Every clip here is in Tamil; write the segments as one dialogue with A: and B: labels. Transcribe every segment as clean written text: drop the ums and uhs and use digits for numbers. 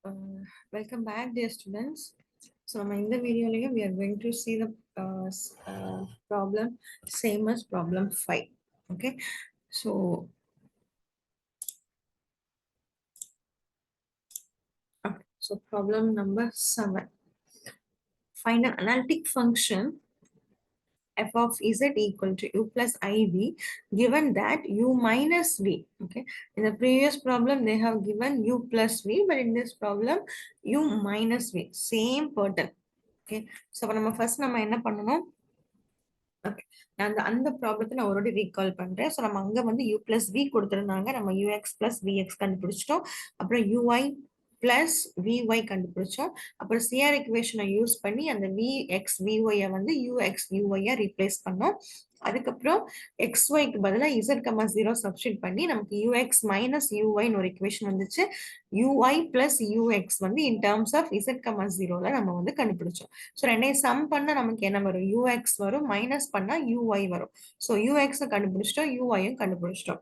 A: Welcome back, dear students. So, in the video, we are going to see the problem same as problem 5. Okay, so problem number 7. Find an analytic function f of z equal to u plus iv given that u minus v. Okay, in the previous problem they have given u plus v, but in this problem u minus v, same pattern. Okay, so நம்ம first நம்ம என்ன பண்ணணும்? ஓகே, நான் அந்த ப்ராப்ளத்தை நான் ஆல்ரெடி ரீகால் பண்றேன். ஸோ நம்ம அங்க வந்து யூ பிளஸ் வி கொடுத்துருந்தாங்க, நம்ம யூஎக்ஸ் பிளஸ் விஎக்ஸ் கண்டுபிடிச்சிட்டோம். அப்புறம் யூஐ பிளஸ் விஒய் கண்டுபிடிச்சோம். அப்புறம் சிஆர் இக்குவேஷனை யூஸ் பண்ணி அந்த விஎக்ஸ் விஒய்யை வந்து யூஎக்ஸ் யூஒய்யா ரீப்ளேஸ் பண்ணோம். அதுக்கப்புறம் எக்ஸ்ஒய்க்கு பதிலாக இசட் கமா 0 சப்ஸ்டிட் பண்ணி நமக்கு யூஎக்ஸ் மைனஸ் யூஒய்னு ஒரு இக்குவேஷன் வந்துச்சு. யூஐ பிளஸ் யூஎக்ஸ் வந்து in terms of Z comma 0ல நம்ம வந்து கண்டுபிடிச்சோம். ஸோ ரெண்டையும் சம் பண்ணா நமக்கு என்ன வரும்? யூஎக்ஸ் வரும், மைனஸ் பண்ணா யூஐ வரும். ஸோ யூஎக்ஸ் கண்டுபிடிச்சிட்டோம், யூஐயும் கண்டுபிடிச்சிட்டோம்.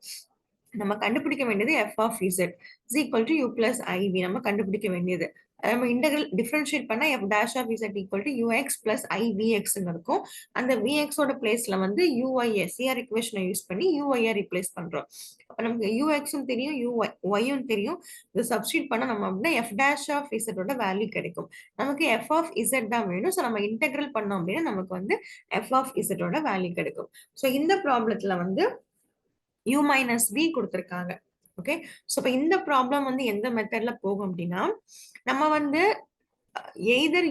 A: நம்ம கண்டுபிடிக்க வேண்டியது F of Z is equal to U plus IV நம்ம கண்டுபிடிக்க வேண்டியது. நம்ம இன்டெகிரல் டிஃபரன்ஷியேட் பண்ணா F dash of Z equal to UX plus ஐவிஎக்ஸ்ன்னு இருக்கும். அந்த விஎக்ஸோட பிளேஸ்ல வந்து யூஐஏ சிஆர் இக்குவேஷனை யூஸ் பண்ணி யூஐஏ ரீப்ளேஸ் பண்றோம். அப்ப நமக்கு யூஎக்ஸும் தெரியும், யூஒயும் தெரியும். இது சப்ஸ்டியூட் பண்ணா நம்ம அப்படின்னா எஃப் டேஷ் ஆஃப் இசட்டோட வேல்யூ கிடைக்கும். நமக்கு எஃப் ஆஃப் இசட் தான் வேணும். ஸோ நம்ம இன்டெகிரல் பண்ணோம் அப்படின்னா நமக்கு வந்து எஃப் ஆஃப் இசட்டோட வேல்யூ கிடைக்கும். ஸோ இந்த ப்ராப்ளத்துல வந்து u minus v கொடுத்திருக்காங்க. ஓகே, சோ இப்ப இந்த ப்ராப்ளம் வந்து எந்த மெத்தட்ல போகும் அப்படின்னா, நம்ம வந்து எய்தர்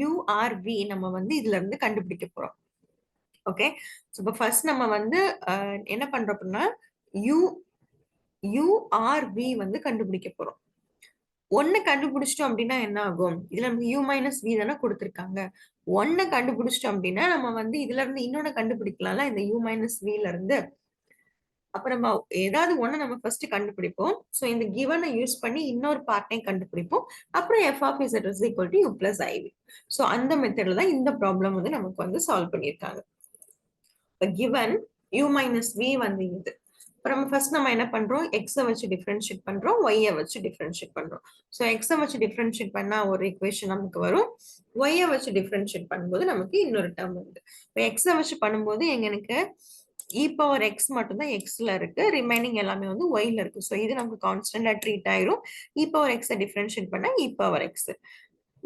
A: u or v நம்ம வந்து இதுல இருந்து கண்டுபிடிக்க போறோம். ஓகே, சோ இப்ப ஃபர்ஸ்ட் நம்ம வந்து என்ன பண்றோம் அப்படின்னா u or v வந்து கண்டுபிடிக்க போறோம். ஒன்னு கண்டுபிடிச்சிட்டோம் அப்படின்னா என்ன ஆகும்? இதுல நமக்கு u மைனஸ் v தானே கொடுத்திருக்காங்க. ஒன்னு கண்டுபிடிச்சிட்டோம் அப்படின்னா நம்ம வந்து இதுல இருந்து இன்னொன்னு கண்டுபிடிக்கலாம்ல, இந்த u மைனஸ் v ல இருந்து. அப்ப நம்ம ஏதாவது ஒண்ணு நம்ம ஃபர்ஸ்ட் கண்டுபிடிப்போம். சோ இந்த கிவனை யூஸ் பண்ணி இன்னொரு பார்ட்டையும் கண்டுபிடிப்போம். அப்புறம் F of Z is equal to U plus I V. So அந்த மெத்தட்ல தான் இந்த ப்ராப்ளம் வந்து நமக்கு வந்து சால்வ் பண்ணியிருக்காங்க. கிவன் யூ மைனஸ் வி வந்து இது. நம்ம ஃபர்ஸ்ட் நம்ம என்ன பண்றோம்? எக்ஸை வச்சு டிஃபரன்ஷியேட் பண்றோம், ஒய்யை வச்சு டிஃபரன்ஷியேட் பண்றோம். ஸோ எக்ஸை வச்சு டிஃபரன்ஷியேட் பண்ணா ஒரு ஈக்குவேஷன் நமக்கு வரும், ஒய்யை வச்சு டிஃபரன்ஷியேட் பண்ணும்போது நமக்கு இன்னொரு டேர்ம் வருது. இப்போ எக்ஸை வச்சு பண்ணும்போது எனக்கு இ பவர் எக்ஸ் மட்டும் தான் எக்ஸ்ல இருக்கு, ரிமைனிங் எல்லாமே வந்து ஒய்ல இருக்கு. ஸோ இது நமக்கு கான்ஸ்டன்டா ட்ரீட் ஆயிரும். இ பவர் எக்ஸை டிஃபரன்ஷியேட் பண்ணா இ பவர் எக்ஸ்,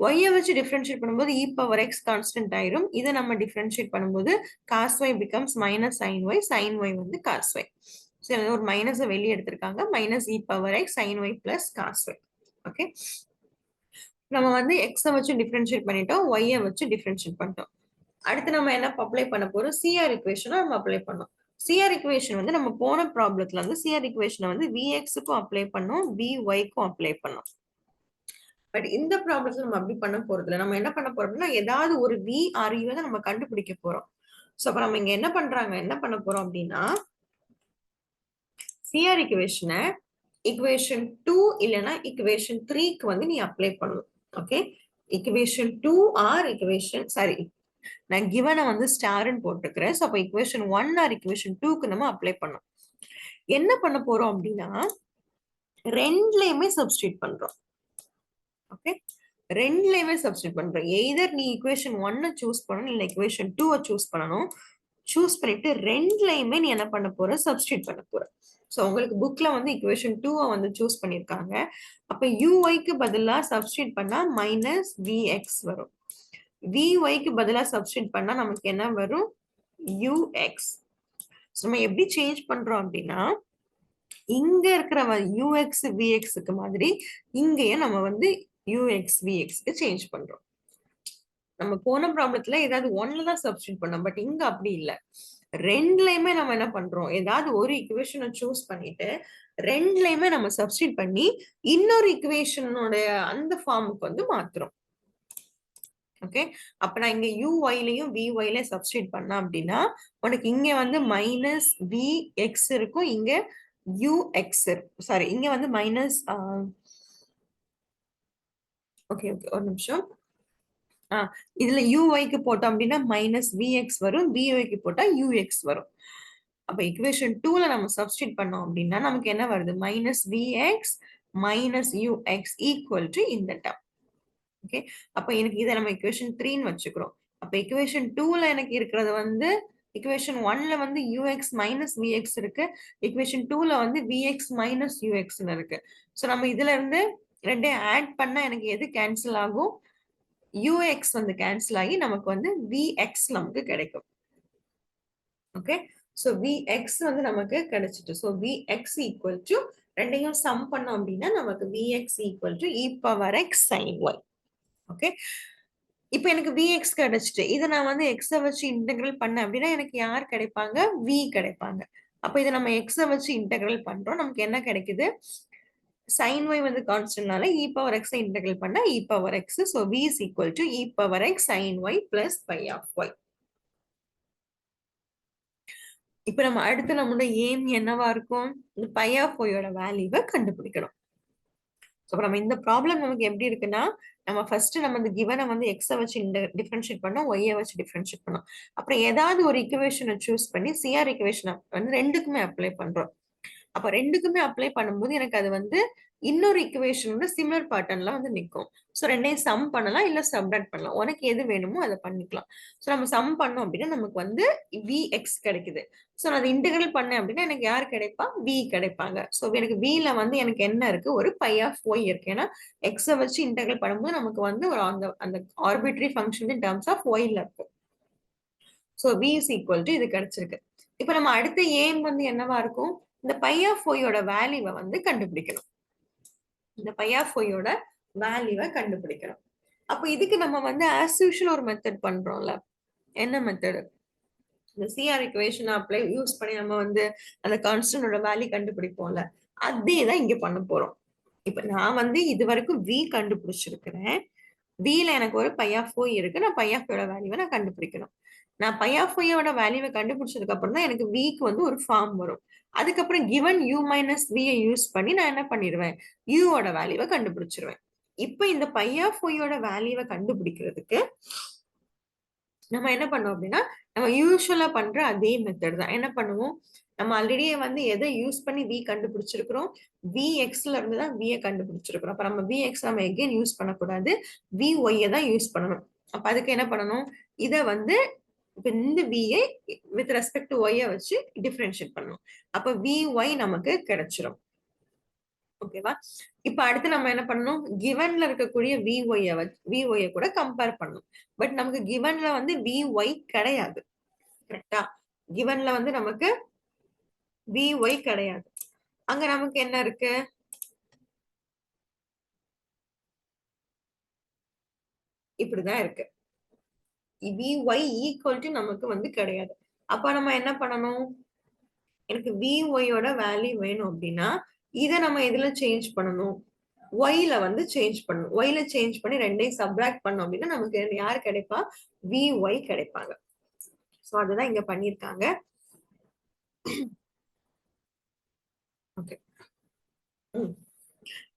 A: ஒய்யை வச்சு டிஃபரன்ஷியேட் பண்ணும்போது இ பவர் எக்ஸ் கான்ஸ்டன்ட் ஆயிரும். இதை நம்ம டிஃபரன்ஷியேட் பண்ணும்போது cos Y becomes minus sin Y, sin Y வந்து காஸ் ஒய். ஸோ ஒரு மைனஸை வெளியே எடுத்திருக்காங்க, minus E power X sin Y plus cos Y. Okay, நம்ம வந்து எக்ஸை வச்சு டிஃபரன்ஷியேட் பண்ணிட்டோம், ஒய்யை வச்சு டிஃபரன்ஷியேட் பண்ணிட்டோம். அடுத்து நம்ம என்ன அப்ளை பண்ண போறோம்? சிஆர் இக்குவேஷனை நம்ம அப்ளை பண்ணோம். சிஆர் இக்குவேஷன் வந்து நம்ம போன ப்ராப்ளத்துல வந்து சிஆர் இக்குவேஷனை வந்து விஎக்ஸுக்கும் அப்ளை பண்ணோம், விஒய்க்கும் அப்ளை பண்ணோம். பட் இந்த ப்ராப்ளத்துல நம்ம அப்படி பண்ண போறது இல்லை. நம்ம என்ன பண்ண போறோம்னா ஏதாவது ஒரு வி ஆர் யூ நம்ம கண்டுபிடிக்க போறோம். சோ அப்ப நம்ம இங்க என்ன பண்ண போறோம் அப்படின்னா, சிஆர் இக்குவேஷனை இக்குவேஷன் 2 இல்லைன்னா இக்குவேஷன் 3க்கு வந்து நீ அப்ளை பண்ணணும். Okay, equation 2 or equation sorry நான் கிவனை வந்து ஸ்டார்னு போட்டுக்கிறேன். ஸோ அப்போ இக்குவேஷன் 1 ஆர் இக்குவேஷன் 2க்கு நம்ம அப்ளை பண்ணோம். என்ன பண்ண போறோம் அப்படின்னா ரெண்டுலயுமே சப்ஸ்டியூட் பண்றோம். ஓகே, ரெண்டுலயுமே சப்ஸ்டியூட் பண்றோம். எய்தர் நீ இக்குவேஷன் 1 சூஸ் பண்ணணும், இல்ல இக்குவேஷன் 2 சூஸ் பண்ணணும். சூஸ் பண்ணிட்டு ரெண்டுலயுமே நீ என்ன பண்ண போற? சப்ஸ்டியூட் பண்ண போற. சோ உங்களுக்கு புக்ல வந்து இக்குவேஷன் 2 வந்து சூஸ் பண்ணிருக்காங்க. அப்ப யூஒய்க்கு பதிலா சப்ஸ்டியூட் பண்ணா மைனஸ் விஎக்ஸ் வரும். விஒய்க்கு பதிலா சப்ஸ்டியூட் பண்ணா நமக்கு என்ன வரும்? யூஎக்ஸ். நம்ம எப்படி சேஞ்ச் பண்றோம் அப்படின்னா, இங்க இருக்கிற யூஎக்ஸ் விஎக்ஸுக்கு மாதிரி இங்கேயும் நம்ம வந்து யூஎக்ஸ் விஎக்ஸ்க்கு சேஞ்ச் பண்றோம். நம்ம போன ப்ராப்ளத்துல ஏதாவது ஒன்ல தான் சப்ஸ்டியூட் பண்ணோம், பட் இங்க அப்படி இல்ல. ரெண்டுலயுமே நம்ம என்ன பண்றோம்? ஏதாவது ஒரு இக்குவேஷனை சூஸ் பண்ணிட்டு ரெண்டுலயுமே நம்ம சப்ஸ்டியூட் பண்ணி இன்னொரு இக்குவேஷனோட அந்த ஃபார்முக்கு வந்து மாத்துறோம். ஓகே, அப்ப நான் இங்க யூஒய்லயும் விஒய்லயும் சப்ஸ்டியூட் பண்ணா அப்படின்னா உனக்கு இங்க வந்து மைனஸ் வி எக்ஸ் இருக்கும், இங்க யூஎக்ஸ் சாரி இங்க வந்து மைனஸ் ஓகே ஓகே ஒரு நிமிஷம். இதுல யூஒய்க்கு போட்டோம் அப்படின்னா மைனஸ் விஎக்ஸ் வரும், விஒய்க்கு போட்டா யூஎக்ஸ் வரும். அப்ப இக்குவேஷன் 2ல நம்ம சப்ஸ்டியூட் பண்ணோம் அப்படின்னா நமக்கு என்ன வருது? Minus VX minus ux equal to இந்த term. ஓகே, அப்ப எனக்கு இதை நம்ம equation 3ன்னு வச்சுக்கிறோம். அப்ப equation 2ல எனக்கு இருக்கிறது வந்து equation 1ல வந்து ux minus vx இருக்கு, equation 2ல வந்து vx minus ux இருக்கு. சோ நம்ம இதுல இருந்து ரெண்டையும் ஆட் பண்ணா எனக்கு எது கேன்சல் ஆகும்? ux வந்து கேன்சல் ஆகி நமக்கு வந்து vx நமக்கு கிடைக்கும். ஓகே, சோ vx வந்து நமக்கு கிடைச்சிட்டு, சோ vx equal to ரெண்டையும் சம் பண்ணோம் அப்படின்னா நமக்கு vx equal to e power x sin y. Okay, இப்போ எனக்கு vx கிடைச்சிட்டு இதை நான் வந்து x வச்சு இன்டெகிரல் பண்ண அப்படின்னா எனக்கு யார் கிடைப்பாங்க? v கிடைப்பாங்க. அப்ப இதை நம்ம x வச்சு இன்டெகிரல் பண்றோம், நமக்கு என்ன கிடைக்குது? sin y வந்து கான்ஸ்டன்ட்னால e power x இன்டெகிரல் பண்ணா e power x. so v is equal to e power x sin y plus pi of y. இப்ப நம்ம அடுத்து நம்மளோட எய்ம் என்னவா இருக்கும்? இந்த pi of y யோட வேல்யூவை கண்டுபிடிக்கணும். சோ நம்ம இந்த ப்ராப்ளம் நமக்கு எப்படி இருக்குன்னா, நம்ம ஃபர்ஸ்ட் நம்ம இந்த கிவனை வந்து x வச்சு டிஃபரன்ஷியேட் பண்ணோம், y வச்சு டிஃபரன்ஷியேட் பண்ணோம். அப்புறம் ஏதாவது ஒரு ஈக்குவேஷனை சூஸ் பண்ணி CR ஈக்குவேஷனை வந்து ரெண்டுக்குமே அப்ளை பண்றோம். அப்ப ரெண்டுக்குமே அப்ளை பண்ணும்போது எனக்கு அது வந்து இன்னொரு ஈக்குவேஷன் வந்து சிமிலர் பேட்டர்ன்ல வந்து நிக்கும். சோ ரெண்டையும் சம் பண்ணலாம், இல்ல சப்ட்ராக்ட் பண்ணலாம். உனக்கு எது வேணுமோ அதை பண்ணிக்கலாம். சோ நம்ம சம் பண்ணோம் அப்படின்னா நமக்கு வந்து vx கிடைக்குது. சோ நான் அதை இன்டெகிரல் பண்ணேன் அப்படின்னா எனக்கு யார் கிடைப்பா? v கிடைப்பாங்க. சோ எனக்கு v ல வந்து எனக்கு என்ன இருக்கு? ஒரு pi of y இருக்கு. ஏன்னா x வச்சு இன்டெகிரல் பண்ணும்போது நமக்கு வந்து ஒரு அந்த அந்த arbitrary function in terms of y ல இருக்கு. So v is equal to இது கிடைச்சிருக்கு. இப்ப நம்ம அடுத்த எய்ம் வந்து என்னவா இருக்கும்? இந்த pi of y யோட வேல்யூவை வந்து கண்டுபிடிக்கணும். இந்த pi of y யோட வேல்யூவை கண்டுபிடிக்கணும். அப்ப இதுக்கு நம்ம வந்து ஆஸ் யூஷுவல் ஒரு மெத்தட் பண்றோம்ல. என்ன மெத்தட்? இந்த CR ஈக்குவேஷன் அப்ளை யூஸ் பண்ணி நம்ம வந்து அந்த கான்ஸ்டன்டோட வேல்யூ கண்டுபிடிப்போம்ல, அதே தான் இங்க பண்ண போறோம். இப்ப நான் வந்து இது வரைக்கும் v கண்டுபிடிச்சிருக்கிறேன். v ல எனக்கு ஒரு pi of y இருக்கு. நான் pi of y யோட வேல்யூவை நான் கண்டுபிடிக்கணும். நான் pi of y யோட வேல்யூவை கண்டுபிடிச்சதுக்கு அப்புறம் தான் எனக்கு v க்கு வந்து ஒரு ஃபார்ம் வரும். அதுக்கப்புறம் given u minus v ஐ யூஸ் பண்ணி நான் என்ன பண்ணிடுவேன்? u ஓட வேல்யூவை கண்டுபிடிச்சிருவேன். இப்ப இந்த pi of y யோட வேல்யூவை கண்டுபிடிக்கிறதுக்கு நம்ம என்ன பண்ணோம் அப்படின்னா, நம்ம யூசுவலா பண்ற அதே மெத்தட் தான். என்ன பண்ணுவோம்? நம்ம ஆல்ரெடி வந்து எதை யூஸ் பண்ணி v கண்டுபிடிச்சிருக்கிறோம்? vx ல இருந்து தான் v ஐ கண்டுபிடிச்சிருக்கிறோம். அப்ப நம்ம vx நம்ம எகைன் யூஸ் பண்ணக்கூடாது, vy ஐ தான் யூஸ் பண்ணணும். அப்ப அதுக்கு என்ன பண்ணணும்? இத வந்து இப்ப இந்த v I with respect to y வச்சு டிஃபரன்ஷியேட் பண்ணணும். அப்ப vy நமக்கு கிடைச்சிரும். ஓகேவா? இப்ப அடுத்து நம்ம என்ன பண்ணணும்? கிவன்ல இருக்கக்கூடிய vy கூட கம்பேர் பண்ணணும். பட் நமக்கு கிவன்ல வந்து vy கிடையாது. கரெக்டா? கிவன்ல வந்து நமக்கு vy கிடையாது. அங்க நமக்கு என்ன இருக்கு? இப்படிதான் இருக்கு. vy ஈக்குவல் டு நமக்கு வந்து கிடையாது. அப்ப நம்ம என்ன பண்ணணும்? எனக்கு vy யோட வேல்யூ வேணும் அப்படின்னா இதை நம்ம எதுல சேஞ்ச் பண்ணணும்? y ல வந்து சேஞ்ச் பண்ணணும். y ல சேஞ்ச் பண்ணி ரெண்டையும் சப்ட்ராக்ட் பண்ணோம் அப்படின்னா நமக்கு யார் கிடைப்பா? vy கிடைப்பாங்க. சோ அதுதான் இங்க பண்ணிருக்காங்க. ஓகே,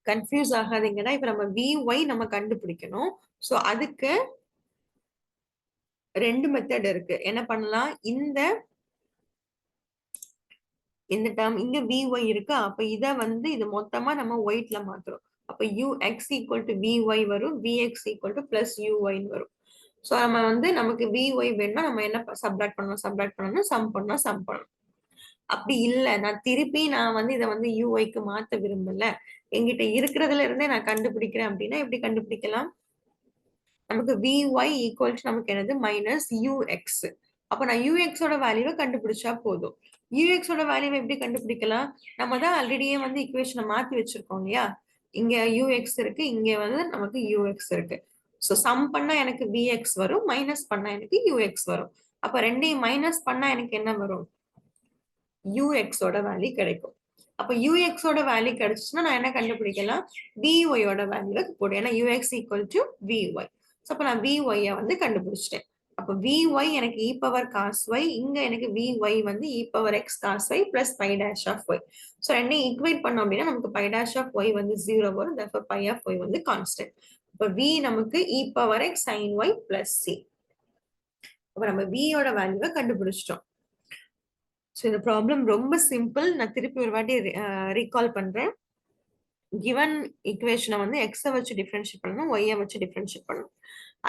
A: கன்ஃபியூஸ் ஆகாதீங்கன்னா இப்ப நம்ம vy நம்ம கண்டுபிடிக்கணும். சோ அதுக்கு ரெண்டு மெத்தட் இருக்கு. என்ன பண்ணலாம்? இந்த டேர்ம் இங்க vy இருக்கு. அப்ப இத வந்து இது மொத்தமா நம்ம ஒயிட்ல மாத்துறோம். அப்ப ux equal to vy வரும், vx equal to plus uy வரும். சோ நம்ம வந்து நமக்கு vy வேணும்னா நம்ம என்ன சப்ட்ராக்ட் பண்ணணும், சம் பண்ணணும். அப்படி இல்ல, நான் வந்து இதை வந்து uy க்கு மாத்த விரும்பல, என்கிட்ட இருக்கிறதுல இருந்தே நான் கண்டுபிடிக்கிறேன் அப்படின்னா எப்படி கண்டுபிடிக்கலாம்? நமக்கு vy equal to நமக்கு என்னது? minus ux. அப்ப நான் ux ஓட வேல்யூவை கண்டுபிடிச்சா போதும். ux ஓட வேல்யூவை எப்படி கண்டுபிடிக்கலாம்? நம்ம தான் ஆல்ரெடியே வந்து ஈக்குவேஷனை மாத்தி வச்சிருக்கோம் இல்லையா? இங்க ux இருக்கு, இங்க வந்து நமக்கு ux இருக்கு. சோ சம் பண்ணா எனக்கு vx வரும், மைனஸ் பண்ணா எனக்கு ux வரும். அப்ப ரெண்டையும் மைனஸ் பண்ணா எனக்கு என்ன வரும்? ux ஓட வேல்யூ கிடைக்கும். அப்ப ux ஓட வேல்யூ கிடைச்சுன்னா நான் என்ன கண்டுபிடிக்கலாம்? vy ஓட வேல்யூ போடு. ஏன்னா ux equal to vy. So அப்ப நான் vy வந்து கண்டுபிடிச்சிட்டேன். அப்ப vy எனக்கு e power cos y, இங்க எனக்கு vy வந்து e power x cos y plus pi dash of y. So ரெண்டையும் ஈக்குவேட் பண்ணோம் அப்படின்னா நமக்கு pi dash of y வந்து 0 வரும். therefore pi of y வந்து கான்ஸ்டன்ட். அப்ப v நமக்கு e power x sin y plus c. அப்ப நம்ம v யோட வேல்யூவை கண்டுபிடிச்சிட்டோம். சோ இந்த ப்ராப்ளம் ரொம்ப சிம்பிள். நான் திருப்பி ஒரு வாட்டி ரீகால் பண்றேன். கிவன் ஈக்குவேஷனை வந்து எக்ஸை வச்சு டிஃபரன்ஷியேட் பண்ணணும், ஒய்யை வச்சு டிஃபரன்ஷியேட் பண்ணணும்.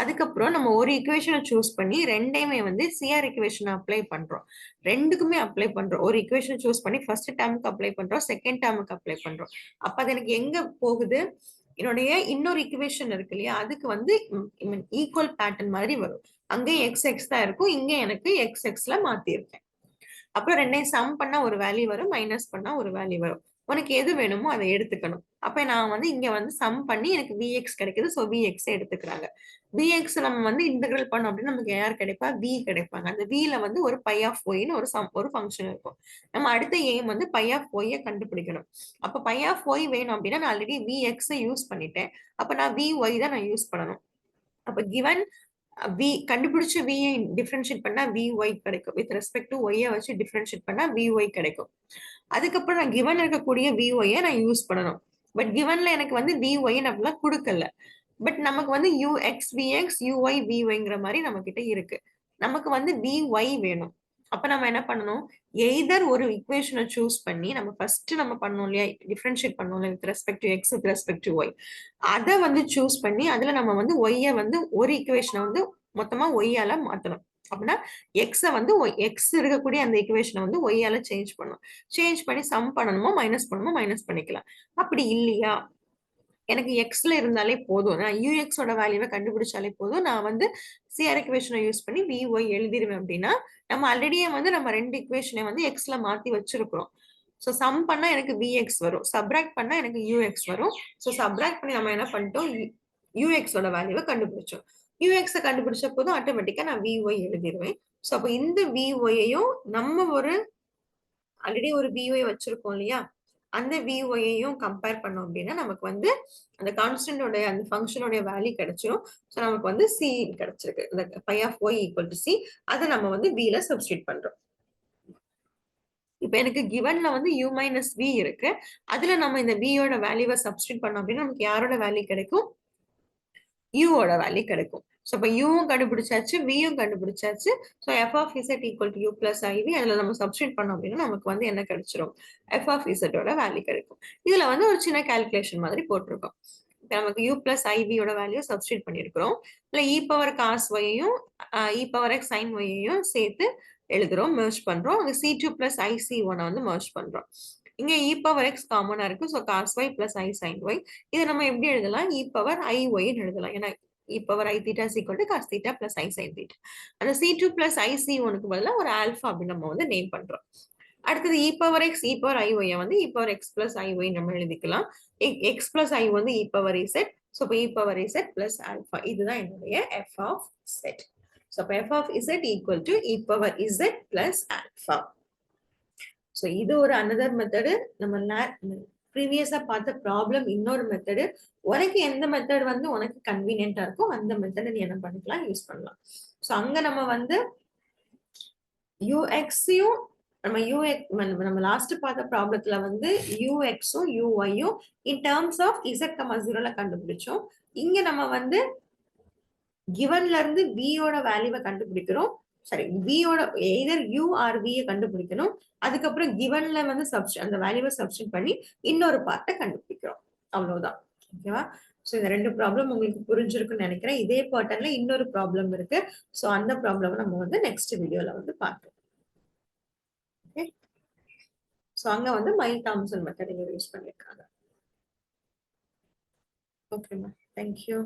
A: அதுக்கப்புறம் நம்ம ஒரு ஈக்குவேஷனை சூஸ் பண்ணி ரெண்டையுமே வந்து சிஆர் ஈக்குவேஷனை அப்ளை பண்றோம். ரெண்டுக்குமே அப்ளை பண்றோம். ஒரு ஈக்குவேஷனை சூஸ் பண்ணி ஃபர்ஸ்ட் டேர்முக்கு அப்ளை பண்றோம், செகண்ட் டேர்முக்கு அப்ளை பண்றோம். அப்ப அது எனக்கு எங்க போகுது, என்னுடைய இன்னொரு ஈக்குவேஷன் இருக்கு இல்லையா, அதுக்கு வந்து ஈக்குவல் பேட்டர்ன் மாதிரி வரும். அங்கேயும் எக்ஸ் எக்ஸ் தான் இருக்கும், இங்கே எனக்கு எக்ஸ் எக்ஸ்ல மாத்திருக்கேன். அப்புறம் ரெண்டையும் சம் பண்ணா ஒரு வேல்யூ வரும், மைனஸ் பண்ணா ஒரு வேல்யூ வரும். உனக்கு எது வேணுமோ அதை எடுத்துக்கணும். அப்ப நான் வந்து இங்க வந்து சம் பண்ணி எனக்கு விஎக்ஸ் கிடைக்குது, ஸோ விஎக்ஸ் எடுத்துக்கிறாங்க. விஎக்ஸ் நம்ம வந்து இன்டெகிரல் பண்ணோம் அப்படின்னா நமக்கு யார் கிடைப்பா, வி கிடைப்பாங்க. அந்த வில வந்து ஒரு பை ஆஃப் ஒய்னு ஒரு ஃபங்க்ஷன் இருக்கும். நம்ம அடுத்த எய்ம் வந்து பை ஆஃப் ஒய்யை கண்டுபிடிக்கணும். அப்ப பை ஆஃப் ஒய் வேணும் அப்படின்னா நான் ஆல்ரெடி விஎக்ஸ் யூஸ் பண்ணிட்டேன். அப்ப நான் வி ஒய் தான் நான் யூஸ் பண்ணணும். அப்ப கிவன் வி கண்டுபிடிச்சு v டிஃபரன்ஷியேட் பண்ணா vy கிடைக்கும். வித் ரெஸ்பெக்ட் டு y வச்சு டிஃபரன்ஷியேட் பண்ணா vy கிடைக்கும். அதுக்கப்புறம் நான் கிவன் இருக்கக்கூடிய vy நான் யூஸ் பண்ணணும். பட் கிவன்ல எனக்கு வந்து vy அப்படிலாம் கொடுக்கல. பட் நமக்கு வந்து ux vx uy vyங்கிற மாதிரி நம்ம கிட்ட இருக்கு. நமக்கு வந்து vy வேணும். அப்ப நம்ம என்ன பண்ணணும், எய்தர் ஒரு ஈக்குவேஷனை சூஸ் பண்ணி நம்ம ஃபர்ஸ்ட் நம்ம பண்ணோம் இல்லையா, டிஃபரன்ஷியேட் பண்ணோம் இல்லையா with respect to X with respect to Y, அதை வந்து சூஸ் பண்ணி அதுல நம்ம வந்து ஒய்யை வந்து ஒரு ஈக்குவேஷனை வந்து மொத்தமா ஒய்யால மாத்தணும். அப்படின்னா எக்ஸை வந்து எக்ஸ் இருக்கக்கூடிய அந்த ஈக்குவேஷனை வந்து ஒய்யால சேஞ்ச் பண்ணணும். சேஞ்ச் பண்ணி சம் பண்ணணுமோ மைனஸ் பண்ணணுமோ மைனஸ் பண்ணிக்கலாம். அப்படி இல்லையா, எனக்கு எக்ஸ்ல இருந்தாலே போதும், நான் யூஎக்ஸோட வேல்யூவை கண்டுபிடிச்சாலே போதும், நான் வந்து சிஆர் ஈக்குவேஷனை யூஸ் பண்ணி விஒய் எழுதிடுவேன் அப்படின்னா, நம்ம ஆல்ரெடியே வந்து நம்ம ரெண்டு ஈக்குவேஷனை வந்து எக்ஸ்ல மாத்தி வச்சிருக்கிறோம். ஸோ சம் பண்ணா எனக்கு விஎக்ஸ் வரும், சப்ராக்ட் பண்ணா எனக்கு யூஎக்ஸ் வரும். ஸோ சப்ராக்ட் பண்ணி நம்ம என்ன பண்ணிட்டோம், யூஎக்ஸோட வேல்யூவை கண்டுபிடிச்சோம். யூஎக்ஸை கண்டுபிடிச்ச போதும் ஆட்டோமேட்டிக்கா நான் விஒய் எழுதிடுவேன். ஸோ அப்போ இந்த விஒயையும் நம்ம ஒரு ஆல்ரெடி ஒரு விஒய் வச்சிருக்கோம் இல்லையா, அந்த விஒயையும் கம்பேர் பண்ணோம் அப்படின்னா நமக்கு வந்து அந்த கான்ஸ்டன்டோட அந்த ஃபங்க்ஷனோட வேல்யூ கிடைச்சிரும். ஸோ நமக்கு வந்து சி கிடைச்சிருக்கு. இந்த phi of Y equal to C, அதை நம்ம வந்து வில சப்ஸ்டியூட் பண்றோம். இப்ப எனக்கு கிவன்ல வந்து u மைனஸ் வி இருக்கு. அதுல நம்ம இந்த வியோட வேல்யூவை சப்ஸ்டியூட் பண்ணோம் அப்படின்னா நமக்கு யாரோட வேல்யூ கிடைக்கும், யூவோட வேல்யூ கிடைக்கும். ஸோ இப்போ யூவும் கண்டுபிடிச்சாச்சு, வியும் கண்டுபிடிச்சாச்சு. So F of Z equal to U plus I V, அதுல நம்ம சப்ஸ்டியூட் பண்ணோம் அப்படின்னா நமக்கு வந்து என்ன கிடைச்சிரும், எஃப் ஆஃப் இசட்டோட வேல்யூ கிடைக்கும். இதுல வந்து ஒரு சின்ன கால்குலேஷன் மாதிரி போட்டிருக்கோம். இப்போ நமக்கு யூ பிளஸ் ஐவியோட வேல்யூ சப்ஸ்டியூட் பண்ணியிருக்கிறோம். இல்லை இ பவர் காஸ் ஒய்யையும் இ பவர் எக்ஸ் சைன் ஒய்யையும் சேர்த்து எழுதுறோம், மெர்ஜ் பண்றோம். அங்க சி டூ பிளஸ் ஐசி ஒன்னை வந்து மெர்ஜ் பண்றோம். இங்க இ பவர் எக்ஸ் காமனா இருக்கு, ஸோ காஸ் ஒய் பிளஸ் ஐ சைன் ஒய். இதை நம்ம எப்படி எழுதலாம், இ பவர் ஐ ஒய்ன்னு எழுதலாம். ஏன்னா e power I theta is equal to cos theta plus I sin theta. அந்த C2 plus IC1 க்கு பதிலா ஒரு ஆல்பா அப்படின்னு நம்ம வந்து நேம் பண்றோம். அடுத்தது e power x e power iy வந்து e power x plus iy நம்ம எழுதிக்கலாம். x plus i வந்து e power z. So e power z plus alpha. இதுதான் என்னுடைய f of z. So f of z equal to e power z plus alpha. So இது ஒரு another method. நம்ம ப்ரீவியஸா பார்த்த ப்ராப்ளம் இன்னொரு மெத்தடு. உனக்கு எந்த மெத்தட் வந்து உனக்கு கன்வீனியன்டா இருக்கோ அந்த மெத்தடை நீ என்ன பண்ணிக்கலாம், யூஸ் பண்ணலாம். ஸோ அங்க நம்ம வந்து யூஎக்ஸையும் நம்ம லாஸ்ட் பார்த்த ப்ராப்ளத்துல வந்து யூஎக்ஸும் யூஒய்யும் in terms of Z comma ஜீரோல கண்டுபிடிச்சோம். இங்க நம்ம வந்து கிவன்ல இருந்து வியோட வேல்யூவை கண்டுபிடிக்கிறோம். சரி, வியோட எய்தர் யூ ஆர் வியை கண்டுபிடிக்கணும். அதுக்கப்புறம் கிவன்ல வந்து அந்த வேல்யூவை சப்ஸ்டிட் பண்ணி இன்னொரு பார்ட்டை கண்டுபிடிக்கிறோம். அவ்வளவுதான். ஓகேவா? ஸோ இந்த ரெண்டு ப்ராப்ளம் உங்களுக்கு புரிஞ்சிருக்குன்னு நினைக்கிறேன். இதே பேட்டர்ன்ல இன்னொரு ப்ராப்ளம் இருக்கு. ஸோ அந்த ப்ராப்ளம் நம்ம வந்து நெக்ஸ்ட் வீடியோல வந்து பார்ப்போம். ஓகே, ஸோ அங்க வந்து மைல் தாம்சன் மெத்தட் யூஸ் பண்ணிருக்காங்க. ஓகேமா, தேங்க்யூ.